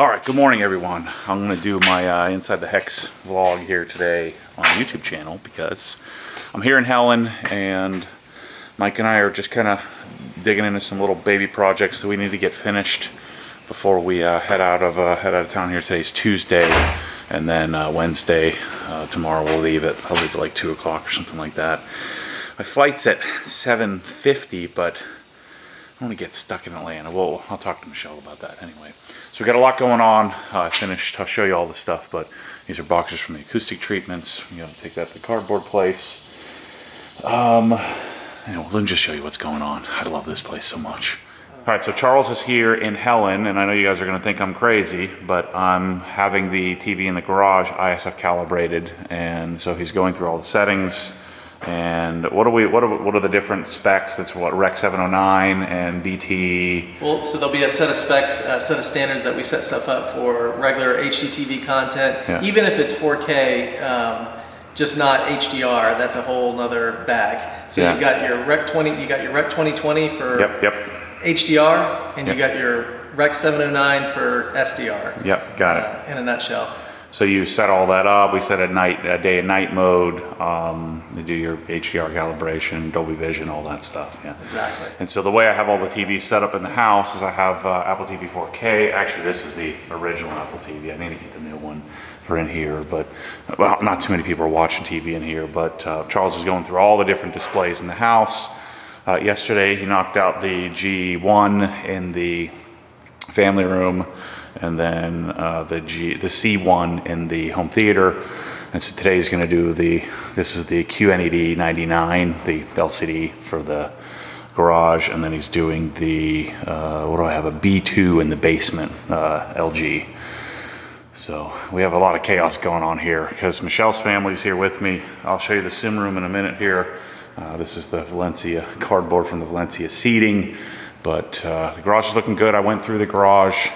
Alright, good morning everyone. I'm going to do my Inside the Hex vlog here today on the YouTube channel because I'm here in Helen and Mike and I are just kind of digging into some little baby projects that we need to get finished before we head out of town here. Today's Tuesday, and then Wednesday, tomorrow I'll leave at like 2 o'clock or something like that. My flight's at 7:50, but I want to get stuck in Atlanta. Well, I'll talk to Michelle about that anyway. So we got a lot going on. I finished. I'll show you all the stuff, but these are boxes from the acoustic treatments. You gotta take that to the cardboard place. Let me just show you what's going on. I love this place so much. All right, so Charles is here in Helen, and I know you guys are gonna think I'm crazy, but I'm having the TV in the garage ISF calibrated, and so he's going through all the settings. And what are the different specs? That's what, Rec 709 and BT. Well, so there'll be a set of specs, a set of standards that we set stuff up for regular HDTV content. Yeah. Even if it's 4K, just not HDR. That's a whole nother bag. So yeah. You've got your Rec 2020 for HDR, and you got your Rec 709 for SDR. Yep, got it. In a nutshell. So you set all that up. We set a day and night mode. You do your HDR calibration, Dolby Vision, all that stuff. Yeah, exactly. And so the way I have all the TVs set up in the house is I have Apple TV 4K. Actually, this is the original Apple TV. I need to get the new one for in here, but well, not too many people are watching TV in here. But Charles is going through all the different displays in the house. Yesterday, he knocked out the G1 in the family room, and then the C1 in the home theater. And so today he's going to do this is the QNED 99, the LCD for the garage, and then he's doing the, what do I have, a B2 in the basement, LG. So we have a lot of chaos going on here because Michelle's family's here with me. I'll show you the sim room in a minute here. This is the Valencia cardboard from the Valencia seating, but the garage is looking good. I went through the garage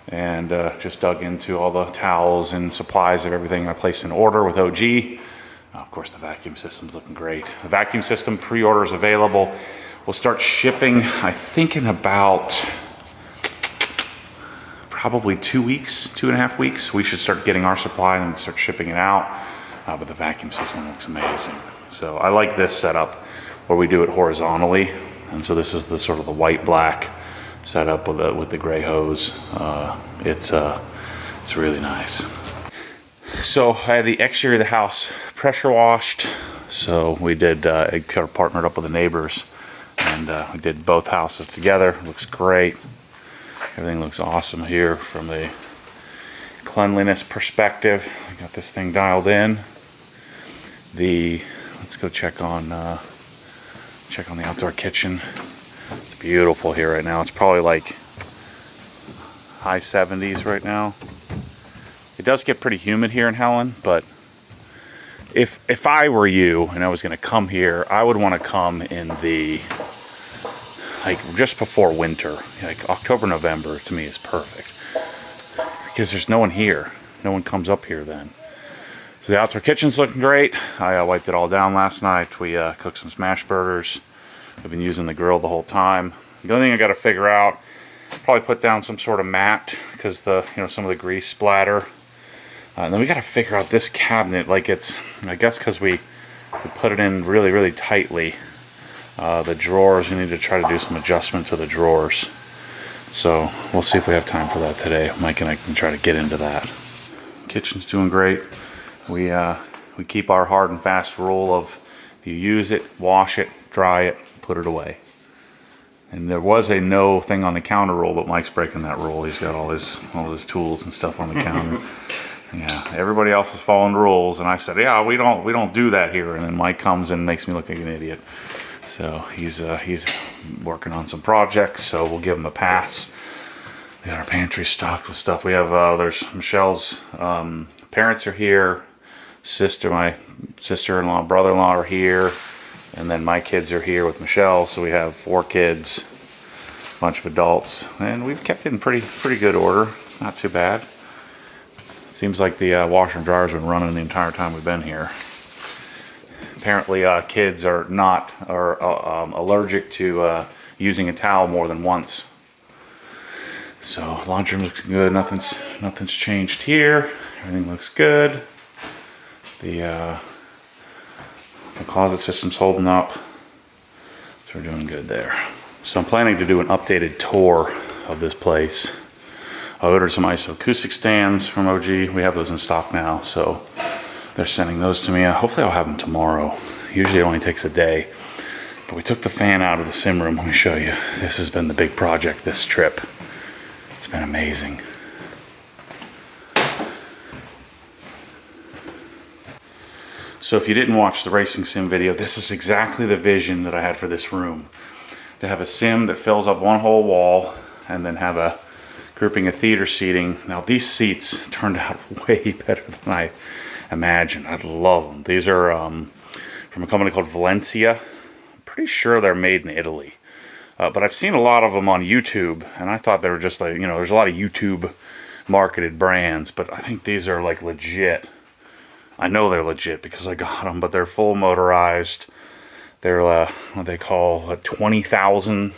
and just dug into all the towels and supplies of everything I placed in order with OG. Of course, the vacuum system's looking great. The vacuum system pre-order is available. We'll start shipping, I think, in about probably 2 weeks, 2.5 weeks. We should start getting our supply and start shipping it out. But the vacuum system looks amazing. So I like this setup where we do it horizontally. And so this is the sort of the white-black setup with the gray hose. It's really nice. So I had the exterior of the house pressure washed. So we did kind of partnered up with the neighbors, and we did both houses together. Looks great. Everything looks awesome here from a cleanliness perspective. I got this thing dialed in. Let's go check on the outdoor kitchen. It's beautiful here right now. It's probably like high 70s right now. It does get pretty humid here in Helen, but if I were you and I was going to come here, I would want to come in the, like, just before winter. Like October, November to me is perfect because there's no one here. No one comes up here then. So the outdoor kitchen's looking great. I wiped it all down last night. We cooked some smash burgers. I've been using the grill the whole time. The only thing I got to figure out, probably put down some sort of mat because some of the grease splatter. And then we got to figure out this cabinet. Like I guess because we put it in really, really tightly. The drawers, we need to try to do some adjustment to the drawers. So we'll see if we have time for that today. Mike and I can try to get into that. Kitchen's doing great. We keep our hard and fast rule of if you use it, wash it, dry it, put it away. And there was a no thing on the counter rule, but Mike's breaking that rule. He's got all his tools and stuff on the counter. Yeah, everybody else is following rules, and I said, yeah, we don't do that here. And then Mike comes and makes me look like an idiot. So he's working on some projects, so we'll give him a pass. We got our pantry stocked with stuff. We have there's Michelle's parents are here. My sister-in-law, brother-in-law are here. And then my kids are here with Michelle, so we have 4 kids, a bunch of adults, and we've kept it in pretty good order. Not too bad. Seems like the washer and dryer's been running the entire time we've been here. Apparently, kids are allergic to using a towel more than once. So laundry room looks good. Nothing's changed here. Everything looks good. The closet system's holding up. So we're doing good there. So I'm planning to do an updated tour of this place. I ordered some isoacoustic stands from OG. We have those in stock now, so they're sending those to me. Hopefully I'll have them tomorrow. Usually it only takes a day. But we took the fan out of the sim room. Let me show you. This has been the big project this trip. It's been amazing. So if you didn't watch the racing sim video, this is exactly the vision that I had for this room. To have a sim that fills up one whole wall and then have a grouping of theater seating. Now these seats turned out way better than I imagined. I love them. These are from a company called Valencia. I'm pretty sure they're made in Italy. But I've seen a lot of them on YouTube, and I thought they were just like, you know, there's a lot of YouTube marketed brands, but I think these are like legit. I know they're legit because I got them, but they're full motorized. They're what they call a 20,000.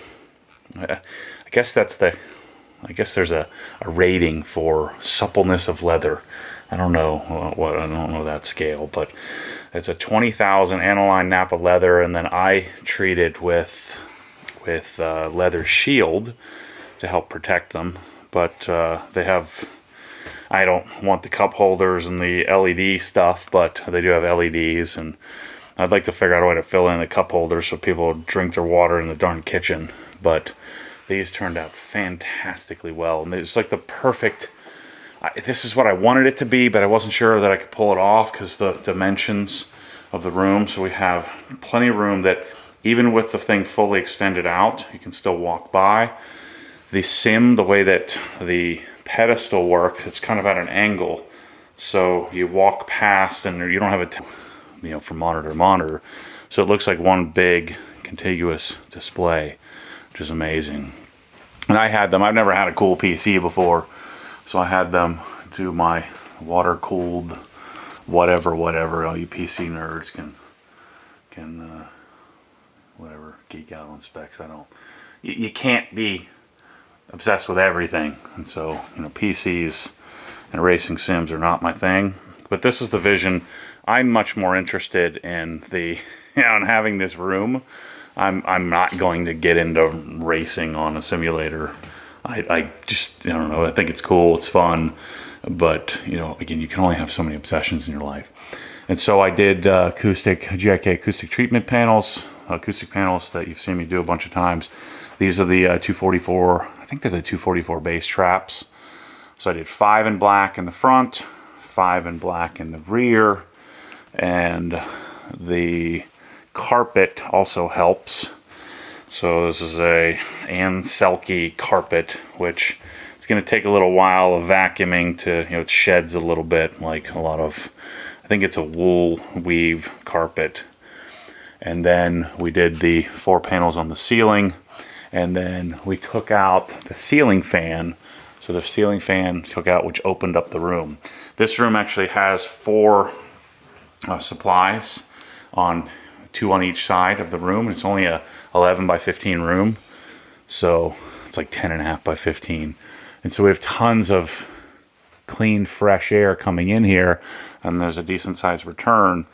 I guess that's the. I guess there's a rating for suppleness of leather. I don't know what. I don't know that scale, but it's a 20,000 aniline Napa leather, and then I treat it with leather shield to help protect them. But they have. I don't want the cup holders and the LED stuff, but they do have LEDs, and I'd like to figure out a way to fill in the cup holders so people drink their water in the darn kitchen. But these turned out fantastically well, and it's like the perfect. This is what I wanted it to be, but I wasn't sure that I could pull it off because the dimensions of the room. So we have plenty of room that even with the thing fully extended out, you can still walk by. The sim, the way that the pedestal works, it's kind of at an angle, so you walk past and you don't have it, you know, from monitor to monitor, so it looks like one big contiguous display, which is amazing. And I had them. I've never had a cool PC before, so I had them do my water cooled whatever. All you PC nerds can whatever, geek out on specs. I don't. You can't be obsessed with everything, and so, you know, PCs and racing sims are not my thing. But this is the vision. I'm much more interested in the, you know, in having this room. I'm not going to get into racing on a simulator. I just, I don't know. I think it's cool. It's fun, but, you know, again, you can only have so many obsessions in your life. And so I did GIK acoustic treatment panels, acoustic panels that you've seen me do a bunch of times. These are the 244, I think they're the 244 bass traps. So I did 5 in black in the front, 5 in black in the rear, and the carpet also helps. So this is a Ann Selke carpet, which it's going to take a little while of vacuuming to, you know, it sheds a little bit, like a lot of, I think it's a wool weave carpet. And then we did the 4 panels on the ceiling. And then we took out the ceiling fan. So the ceiling fan took out, which opened up the room. This room actually has 4 supplies, 2 on each side of the room. It's only a 11 by 15 room. So it's like 10.5 by 15. And so we have tons of clean, fresh air coming in here. And there's a decent sized return.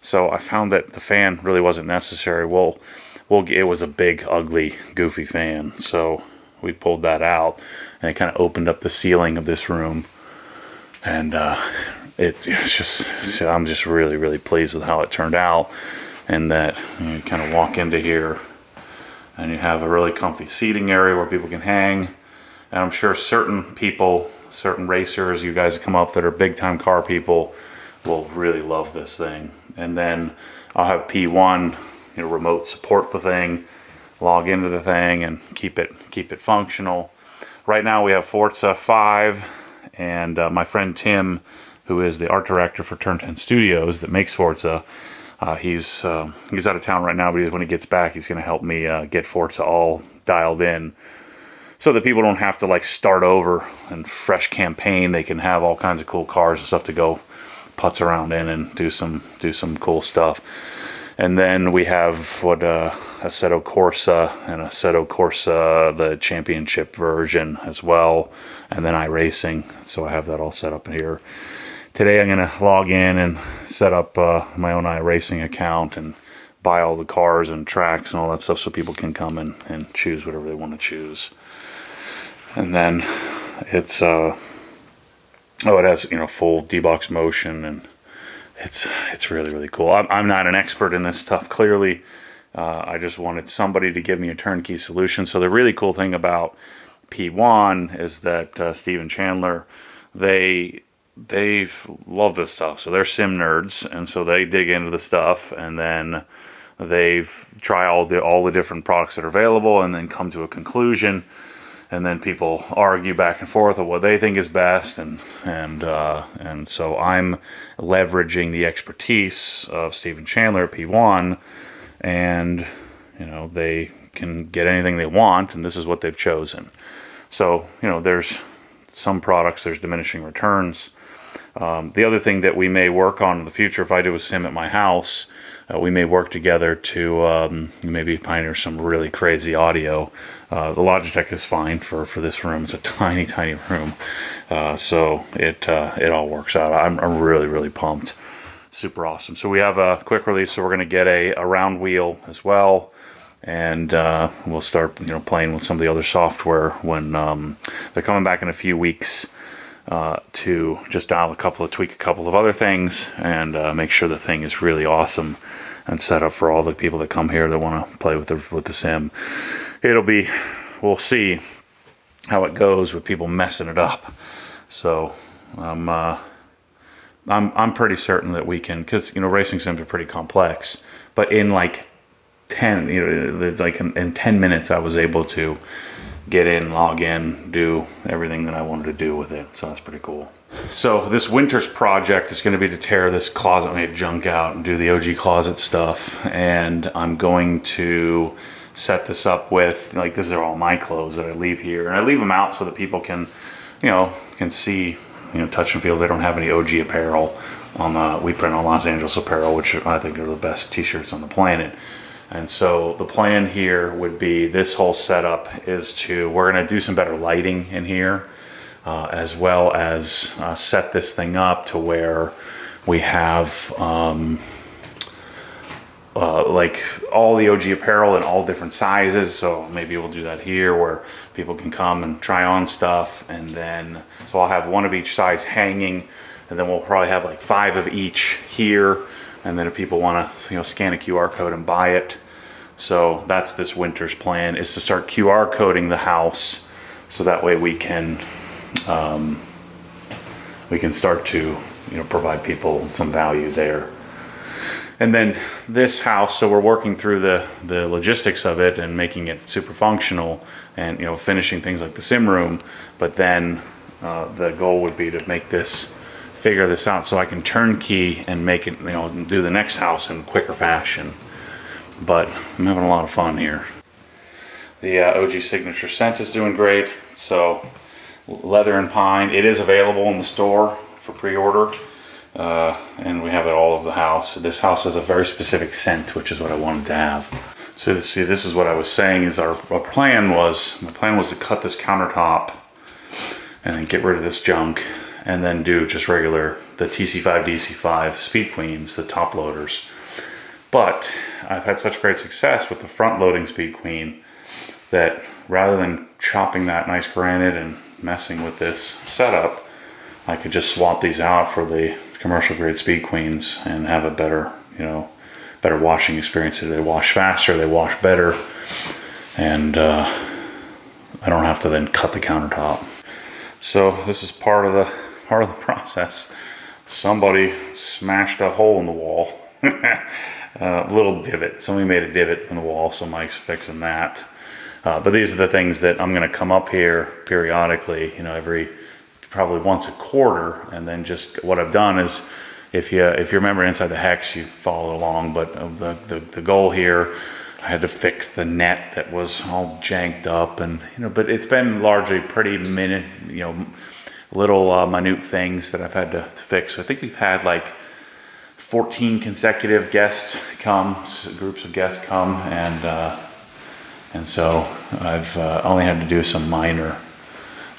So I found that the fan really wasn't necessary. It was a big, ugly, goofy fan, so we pulled that out, and it kind of opened up the ceiling of this room. And it's just, I'm just really, really pleased with how it turned out, and that, you know, you kind of walk into here, and you have a really comfy seating area where people can hang. And I'm sure certain people, certain racers, you guys come up that are big-time car people, will really love this thing. And then I'll have P1. You know, remote support the thing, log into the thing, and keep it functional. Right now we have Forza 5, and my friend Tim, who is the art director for Turn 10 Studios that makes Forza, he's out of town right now, but when he gets back, he's going to help me get Forza all dialed in, so that people don't have to like start over and fresh campaign. They can have all kinds of cool cars and stuff to go putz around in and do some cool stuff. And then we have Assetto Corsa and Assetto Corsa, the championship version as well, and then iRacing. So I have that all set up in here. Today I'm going to log in and set up my own iRacing account and buy all the cars and tracks and all that stuff so people can come and choose whatever they want to choose. And then it's it has, you know, full D-Box motion, and it's really, really cool. I'm not an expert in this stuff, clearly. I just wanted somebody to give me a turnkey solution. So the really cool thing about P1 is that Steve and Chandler, they love this stuff. So they're sim nerds, and so they dig into the stuff, and then they try all the different products that are available, and then come to a conclusion. And then people argue back and forth of what they think is best, and so I'm leveraging the expertise of Steve and Chandler at P1, and you know, they can get anything they want, and this is what they've chosen. So, you know, there's some products, there's diminishing returns. The other thing that we may work on in the future, if I do a sim at my house, we may work together to maybe pioneer some really crazy audio. The Logitech is fine for this room. It's a tiny, tiny room. So it all works out. I'm really, really pumped. Super awesome. So we have a quick release, so we're going to get a round wheel as well. And we'll start, you know, playing with some of the other software when they're coming back in a few weeks to just tweak a couple of other things, and make sure the thing is really awesome and set up for all the people that come here that want to play with the sim. We'll see how it goes with people messing it up. So I'm pretty certain that we can, because, you know, racing sims are pretty complex, but in like 10, you know, it's like in 10 minutes I was able to get in, log in, do everything that I wanted to do with it. So that's pretty cool. So this winter's project is going to be to tear this closet made junk out and do the OG closet stuff. And I'm going to set this up with, like, these are all my clothes that I leave here. And I leave them out so that people can, you know, can see, you know, touch and feel. They don't have any OG apparel on we print on Los Angeles Apparel, which I think are the best t-shirts on the planet. And so the plan here would be, this whole setup is we're going to do some better lighting in here, as well as set this thing up to where we have like all the OG apparel in all different sizes. So maybe we'll do that here where people can come and try on stuff, and then so I'll have one of each size hanging, and then we'll probably have like 5 of each here. And then if people want to, you know, scan a QR code and buy it. So that's this winter's plan, is to start QR coding the house, so that way we can start to, you know, provide people some value there. And then this house, so we're working through the logistics of it and making it super functional, and, you know, finishing things like the sim room. But then the goal would be to figure this out so I can turnkey and make it, you know, do the next house in quicker fashion. But I'm having a lot of fun here. The OG Signature scent is doing great. So leather and pine, it is available in the store for pre-order, and we have it all over the house. This house has a very specific scent, which is what I wanted to have. So see, this is what I was saying, is my plan was to cut this countertop and then get rid of this junk, and then do just the TC5 DC5 Speed Queens, the top loaders. But I've had such great success with the front loading Speed Queen that rather than chopping that nice granite and messing with this setup, I could just swap these out for the commercial grade Speed Queens and have a better, you know, better washing experience. They wash faster, they wash better, and I don't have to then cut the countertop. So this is part of the process. Somebody smashed a hole in the wall. Little divot. Somebody made a divot in the wall, so Mike's fixing that. But these are the things that I'm going to come up here periodically, you know, probably once a quarter. And then just what I've done is, if you remember inside the hex, you follow along. But the goal here, I had to fix the net that was all janked up, and, you know, but it's been largely pretty little minute things that I've had to fix. So I think we've had like 14 consecutive guests come, groups of guests come, and so I've only had to do some minor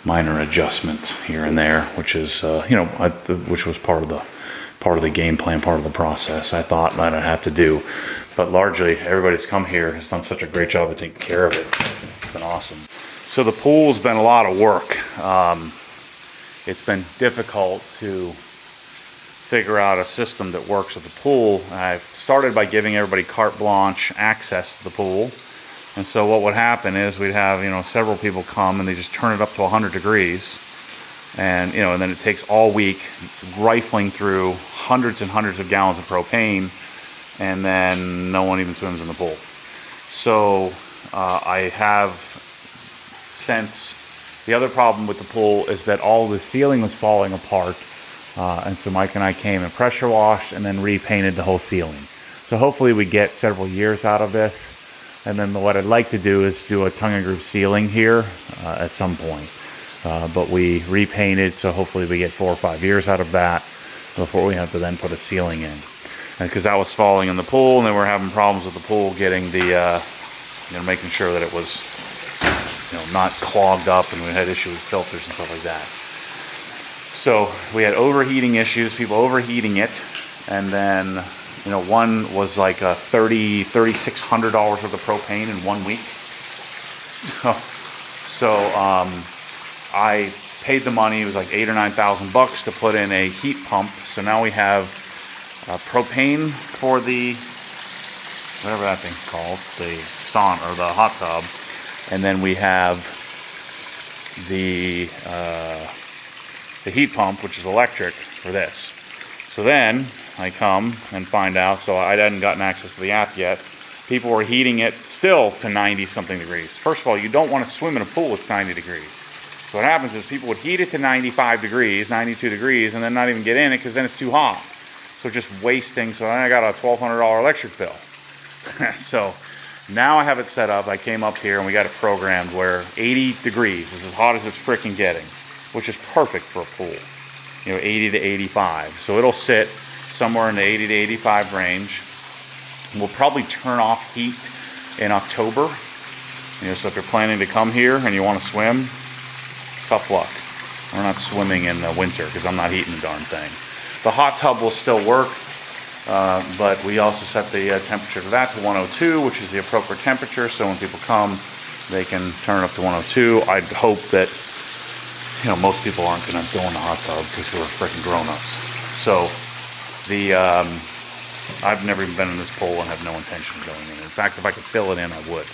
adjustments here and there, which is which was part of the game plan, part of the process. I thought I'd have to do, but largely everybody that's come here has done such a great job of taking care of it. It's been awesome. So the pool's been a lot of work. It's been difficult to figure out a system that works with the pool. I've started by giving everybody carte blanche access to the pool. And so what would happen is we'd have, several people come and they just turn it up to 100 degrees. And, and then it takes all week rifling through hundreds and hundreds of gallons of propane, and then no one even swims in the pool. So I have since, the other problem with the pool is that all the ceiling was falling apart. And so Mike and I came and pressure washed and then repainted the whole ceiling. So hopefully we get several years out of this. And then what I'd like to do is do a tongue and groove ceiling here at some point. But we repainted, so hopefully we get 4 or 5 years out of that before we have to then put a ceiling in. Because that was falling in the pool, and then we're having problems with the pool getting the, making sure that it was, not clogged up, and we had issues with filters and stuff like that. So we had overheating issues, people overheating it, and then one was like $3,600 worth of propane in 1 week. So I paid the money. It was like $8,000 or $9,000 to put in a heat pump. So now we have propane for the, whatever that thing's called, the sauna or the hot tub, and then we have the heat pump, which is electric, for this. So then I come and find out, so I hadn't gotten access to the app yet, people were heating it still to 90 something degrees. First of all, you don't want to swim in a pool that's 90 degrees. So what happens is people would heat it to 95 degrees, 92 degrees, and then not even get in it because then it's too hot. So just wasting. So then I got a $1,200 electric bill. So now I have it set up. I came up here and we got it programmed where 80 degrees is as hot as it's freaking getting, which is perfect for a pool. 80 to 85. So it'll sit somewhere in the 80 to 85 range. We'll probably turn off heat in October. So if you're planning to come here and you want to swim, tough luck. We're not swimming in the winter because I'm not heating the darn thing. The hot tub will still work, but we also set the temperature to that to 102, which is the appropriate temperature. So when people come, they can turn it up to 102. I'd hope that most people aren't going to go in the hot tub because we're freaking grown-ups. So I've never even been in this pool and have no intention of going in. In fact, if I could fill it in, I would.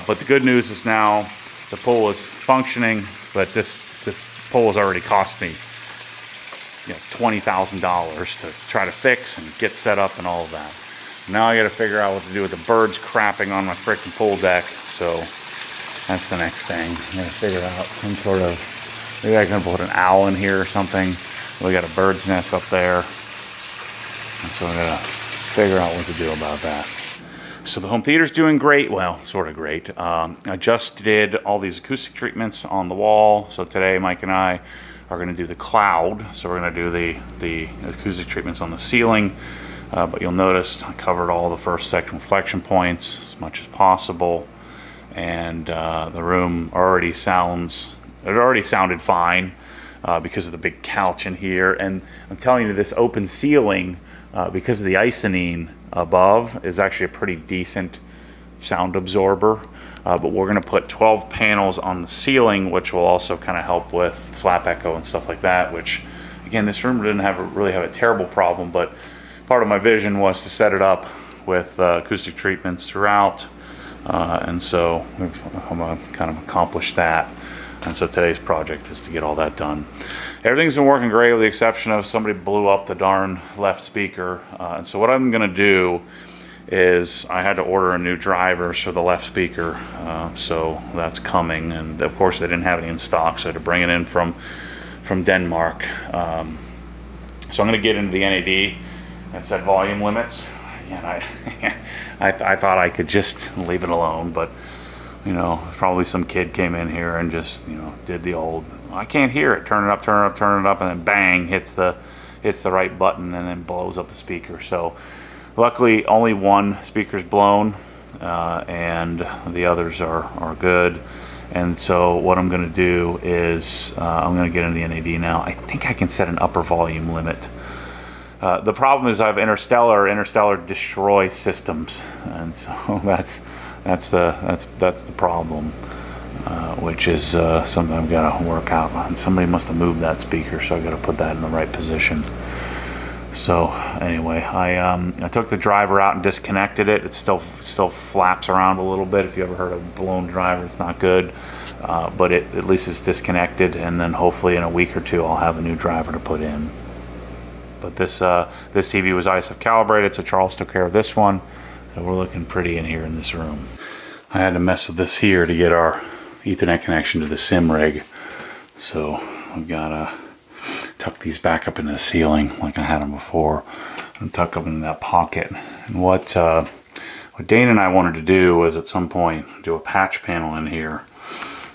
But the good news is now the pool is functioning, but this pool has already cost me $20,000 to try to fix and get set up and all of that. Now I got to figure out what to do with the birds crapping on my freaking pool deck. So that's the next thing. I got to figure out some sort of, maybe I can put an owl in here or something. We got a bird's nest up there, and so I got to figure out what to do about that. So the home theater's doing great. Well, sort of great. I just did all these acoustic treatments on the wall. So today Mike and I are going to do the cloud. So we're going to do the acoustic treatments on the ceiling. But you'll notice I covered all the first, second reflection points as much as possible. And the room already sounded fine because of the big couch in here. And I'm telling you, this open ceiling, because of the Icynene above, is actually a pretty decent sound absorber. But we're going to put 12 panels on the ceiling, which will also kind of help with slap echo and stuff like that, which, again, this room didn't really have a terrible problem, but part of my vision was to set it up with acoustic treatments throughout. And so we've kind of accomplished that. And so today's project is to get all that done. Everything's been working great with the exception of somebody blew up the darn left speaker. And so what I'm going to do is I had to order a new driver for the left speaker. So that's coming. And of course they didn't have any in stock, so I had to bring it in from Denmark. So I'm going to get into the NAD and set volume limits. And I thought I could just leave it alone, but probably some kid came in here and just, did the old, I can't hear it, turn it up, and then bang, hits the hits the right button and then blows up the speaker. So luckily only one speaker's blown, and the others are good. And so what I'm going to do is I'm going to get into the NAD now. I think I can set an upper volume limit. The problem is I have Interstellar destroys systems, and so that's the problem, which is something I've got to work out. And somebody must have moved that speaker, so I've got to put that in the right position. So anyway, I took the driver out and disconnected it. It still flaps around a little bit. If you ever heard of a blown driver, it's not good, but at least it's disconnected, and then hopefully in a week or two I'll have a new driver to put in. But this TV was ISF calibrated, so Charles took care of this one. So we're looking pretty in here in this room. I had to mess with this here to get our Ethernet connection to the sim rig. So I've got to tuck these back up into the ceiling like I had them before, and tuck them in that pocket. And what Dane and I wanted to do was at some point do a patch panel in here.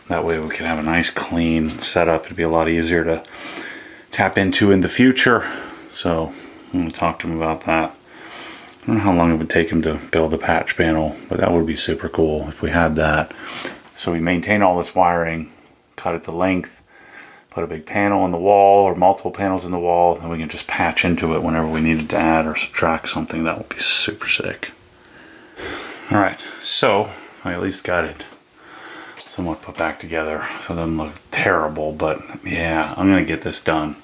That way we could have a nice clean setup. It'd be a lot easier to tap into in the future. So I'm going to talk to him about that. I don't know how long it would take him to build the patch panel, but that would be super cool if we had that. So we maintain all this wiring, cut it to length, put a big panel in the wall or multiple panels in the wall, and we can just patch into it whenever we needed to add or subtract something. That would be super sick. Alright, so I at least got it somewhat put back together, so it doesn't look terrible, but yeah, I'm going to get this done.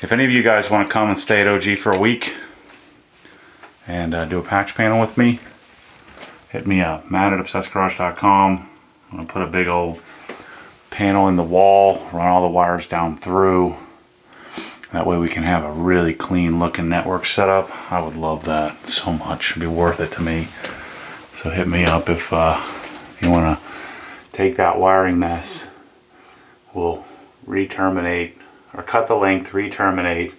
If any of you guys want to come and stay at OG for a week and do a patch panel with me, hit me up, matt@obsessedgarage.com. I'm going to put a big old panel in the wall, run all the wires down through. That way we can have a really clean looking network setup. I would love that so much. It'd be worth it to me. So hit me up if you want to take that wiring mess. We'll re-terminate, or cut the length, re-terminate,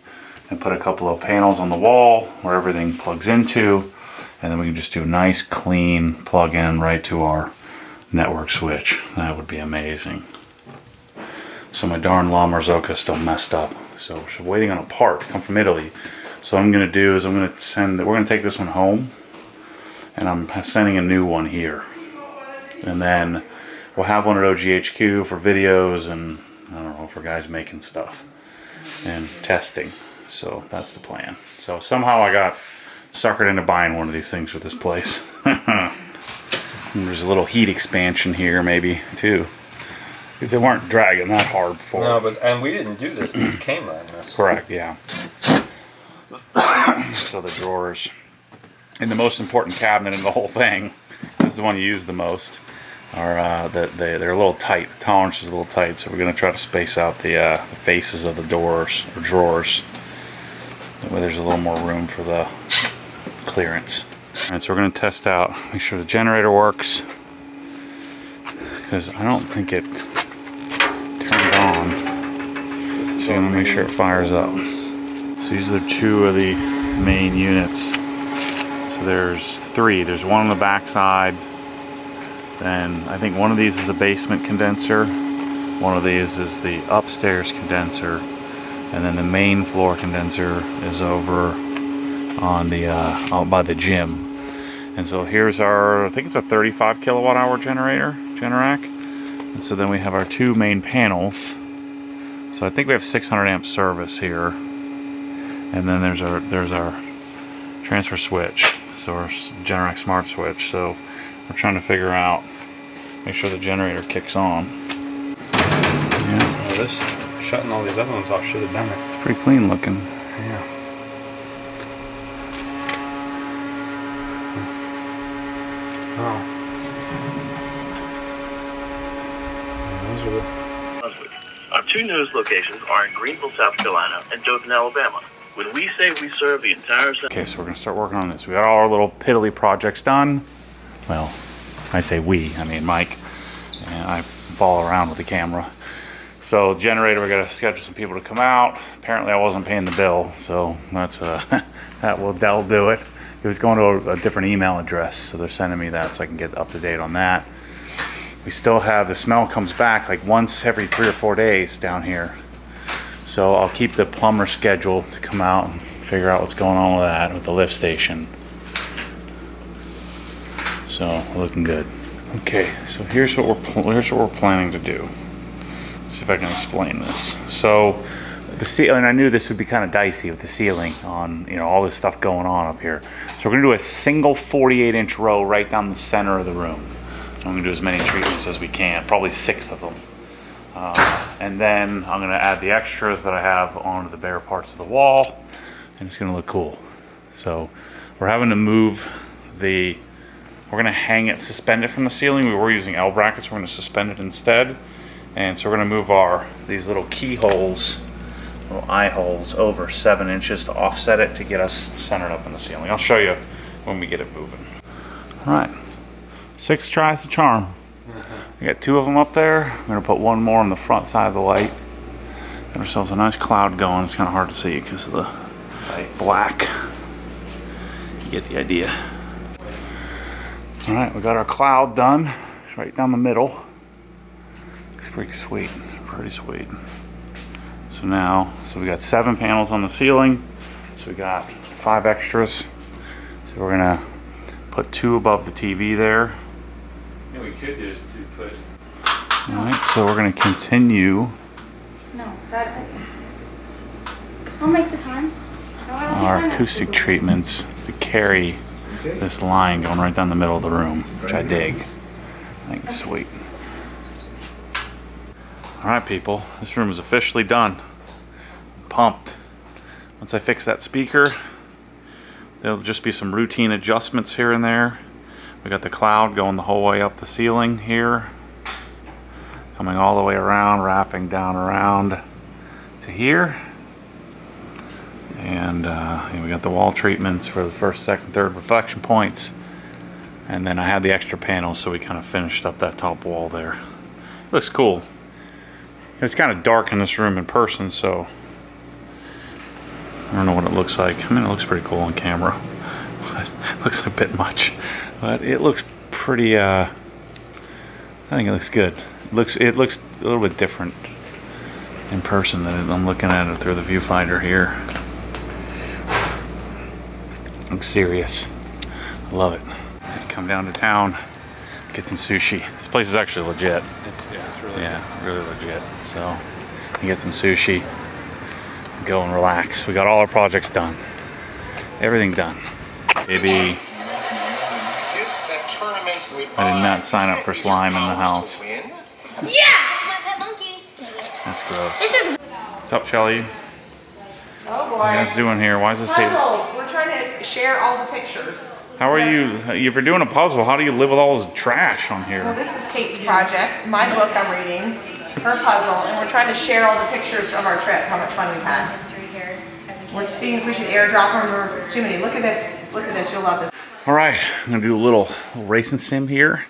and put a couple of panels on the wall where everything plugs into, and then we can just do a nice clean plug in right to our network switch. That would be amazing. So my darn La Marzocca is still messed up, so we're waiting on a part to come from Italy. So what I'm going to do is we're going to take this one home, and I'm sending a new one here, and then we'll have one at OGHQ for videos and I don't know, for guys making stuff and testing. So that's the plan. So somehow I got suckered into buying one of these things for this place. There's a little heat expansion here maybe too, because they weren't dragging that hard before. No, and we didn't do this. This came right in this. Correct, yeah. So the drawers in the most important cabinet in the whole thing, this is the one you use the most, are they're a little tight. The tolerance is a little tight, so we're going to try to space out the faces of the doors or drawers. That way there's a little more room for the clearance. Alright, so we're going to test out, make sure the generator works, because I don't think it turned on. So I'm going to make sure it fires up. So these are two of the main units. So there's three. There's one on the back side. Then I think one of these is the basement condenser, one of these is the upstairs condenser, and then the main floor condenser is over on the out by the gym. And so here's our, I think it's a 35 kilowatt hour generator, Generac. And so then we have our two main panels. So I think we have 600 amp service here, and then there's our transfer switch, so our Generac smart switch. So we're trying to figure out, make sure the generator kicks on. Yeah. So this, shutting all these other ones off should have done it. It's pretty clean looking. Yeah. Oh. Those are the... Our two newest locations are in Greenville, South Carolina, and Dothan, Alabama. When we say we serve the entire... Okay, so we're going to start working on this. We got all our little piddly projects done. Well, I say we, I mean Mike, and I follow around with the camera. So generator, we got to schedule some people to come out. Apparently I wasn't paying the bill, so that's that'll do it. It was going to a different email address, so they're sending me that so I can get up to date on that. We still have, the smell comes back like once every 3 or 4 days down here. So I'll keep the plumber scheduled to come out and figure out what's going on with that, with the lift station. So looking good. Okay, so here's what we're planning to do. Let's see if I can explain this. So the ceiling, I knew this would be kind of dicey with the ceiling on, you know, all this stuff going on up here. So we're gonna do a single 48-inch row right down the center of the room. I'm gonna do as many treatments as we can, probably 6 of them. And then I'm gonna add the extras that I have onto the bare parts of the wall, and it's gonna look cool. So we're having to move we're gonna hang it, suspend it from the ceiling. We were using L brackets, we're gonna suspend it instead. And so we're gonna move these little keyholes, little eye holes, over 7 inches to offset it to get us centered up in the ceiling. I'll show you when we get it moving. All right, 6 tries to charm. We got 2 of them up there. I'm gonna put 1 more on the front side of the light. Got ourselves a nice cloud going. It's kind of hard to see because of the black. You get the idea. All right, we got our cloud done. It's right down the middle. Looks pretty sweet, pretty sweet. So we got 7 panels on the ceiling. So we got 5 extras. So we're gonna put 2 above the TV there. Yeah, we could just put. All right, so we're gonna continue. No, I'll make the time. Our acoustic treatments to carry this line going right down the middle of the room, which I dig. I think it's sweet. All right, people, this room is officially done. I'm pumped. Once I fix that speaker, there'll just be some routine adjustments here and there. We got the cloud going the whole way up the ceiling here, coming all the way around, wrapping down around to here. And we got the wall treatments for the first, second, third reflection points. And then I had the extra panels, so we kind of finished up that top wall there. It looks cool. It's kind of dark in this room in person, so I don't know what it looks like. I mean, it looks pretty cool on camera, but it looks a bit much. But it looks pretty, I think it looks good. It looks a little bit different in person than I'm looking at it through the viewfinder here. Looks serious. I love it. I'd come down to town, get some sushi. This place is actually legit. It's really legit. So you get some sushi, go and relax. We got all our projects done. Everything done. Baby. I did not sign up for slime in the house. Yeah! My pet monkey. That's gross. What's up, Shelly? Oh boy. What are you guys doing here? Why is this table? Puzzles. We're trying to share all the pictures. How are you? If you're doing a puzzle, how do you live with all this trash on Well, here? this is Kate's project, my book I'm reading, her puzzle, and we're trying to share all the pictures from our trip, how much fun we've had. We're seeing if we should airdrop them or if it's too many. Look at this, you'll love this. All right, I'm gonna do a little racing sim here.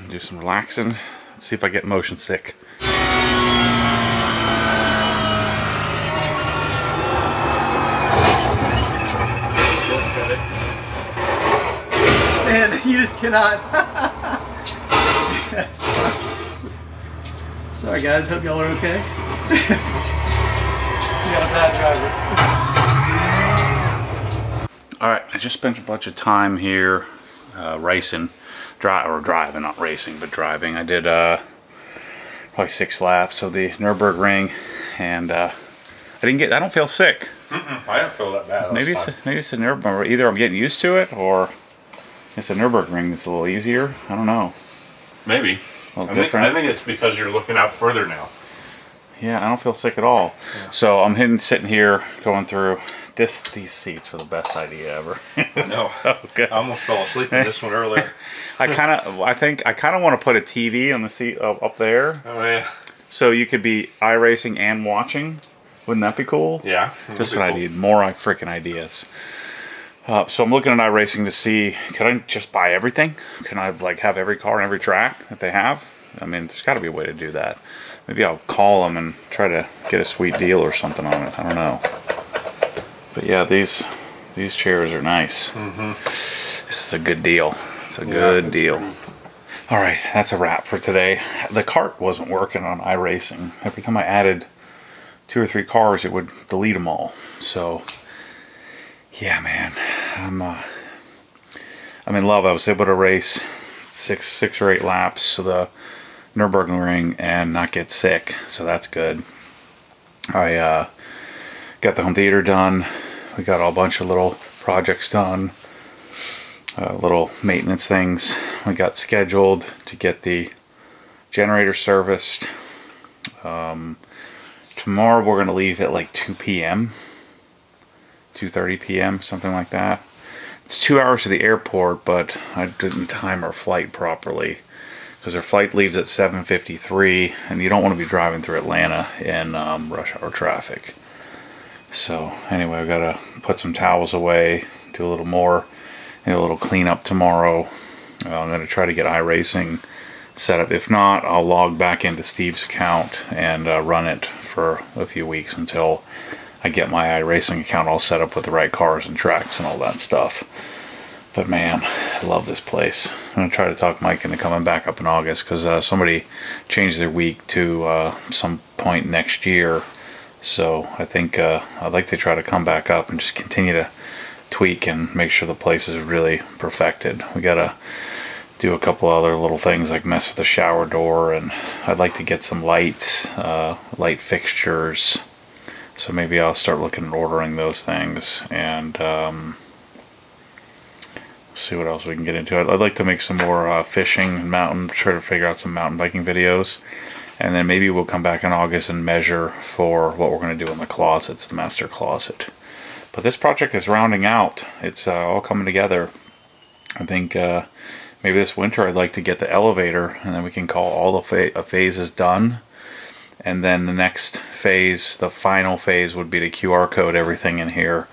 Do some relaxing. Let's see if I get motion sick. Man, you just cannot. Sorry guys, hope y'all are okay. You got a bad driver. All right, I just spent a bunch of time here racing, driving, not racing, but driving. I did probably 6 laps of the Nürburgring, and I don't feel sick. I don't feel that bad. Maybe it's a Nürburgring. Either I'm getting used to it, or it's a Nürburgring that's a little easier. I don't know. Maybe. A little different. I think it's because you're looking out further now. Yeah, I don't feel sick at all. Yeah. So I'm sitting here going through this. These seats were the best idea ever. No, so good. I almost fell asleep in this one earlier. I kind of want to put a TV on the seat up there. Oh yeah. So you could be iRacing and watching. Wouldn't that be cool? Yeah. Just what I need. More freaking ideas. So I'm looking at iRacing to see, can I just buy everything? Can I like have every car and every track that they have? I mean, there's got to be a way to do that. Maybe I'll call them and try to get a sweet deal or something on it. I don't know. But yeah, these chairs are nice. Mm-hmm. This is a good deal. It's a good deal. All right, that's a wrap for today. The cart wasn't working on iRacing. Every time I added 2 or 3 cars, it would delete them all. So yeah, man, I'm in love. I was able to race six or 8 laps of the Nürburgring and not get sick, so that's good. I got the home theater done. We got a bunch of little projects done, little maintenance things. We got scheduled to get the generator serviced. Tomorrow we're going to leave at like 2 p.m. 2:30 p.m. something like that. It's 2 hours to the airport, but I didn't time our flight properly because our flight leaves at 7:53, and you don't want to be driving through Atlanta in rush hour traffic. So anyway, I've got to put some towels away, do a little more, and a little cleanup tomorrow. I'm going to try to get iRacing set up. If not, I'll log back into Steve's account and run it for a few weeks until I get my iRacing account all set up with the right cars and tracks and all that stuff. But man, I love this place. I'm going to try to talk Mike into coming back up in August because somebody changed their week to some point next year. So I think I'd like to try to come back up and just continue to tweak and make sure the place is really perfected. We got to do a couple other little things like mess with the shower door, and I'd like to get some lights, light fixtures. So maybe I'll start looking at ordering those things, and see what else we can get into. I'd like to make some more fishing and try to figure out some mountain biking videos, and then maybe we'll come back in August and measure for what we're going to do in the closets, the master closet. But this project is rounding out. It's all coming together. I think maybe this winter I'd like to get the elevator, and then we can call all the phases done. And then the next phase, the final phase, would be to QR code everything in here,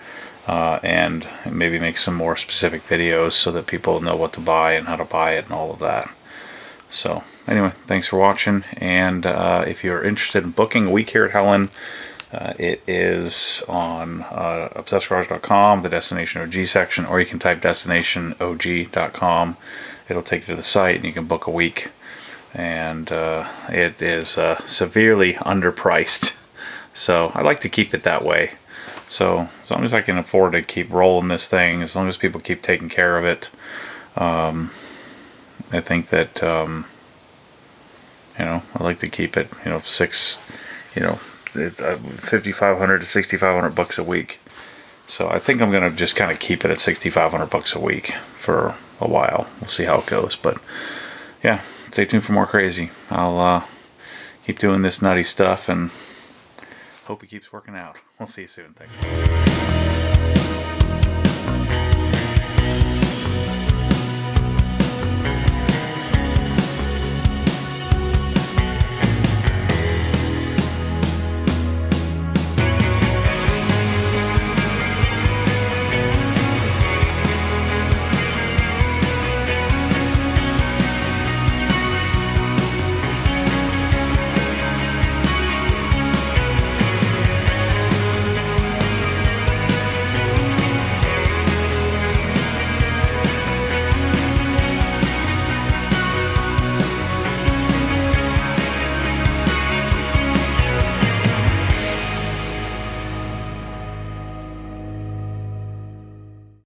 and maybe make some more specific videos so that people know what to buy and how to buy it and all of that. So anyway, thanks for watching, and if you're interested in booking a week here at Helen, it is on ObsessedGarage.com, the Destination OG section, or you can type DestinationOG.com. It'll take you to the site and you can book a week. And it is severely underpriced, so I like to keep it that way. So as long as I can afford to keep rolling this thing, as long as people keep taking care of it, I think that I like to keep it, $5,500 to $6,500 a week. So I think I'm gonna just kind of keep it at $6,500 a week for a while. We'll see how it goes, but yeah. Stay tuned for more crazy. I'll keep doing this nutty stuff and hope it keeps working out. We'll see you soon. Thanks.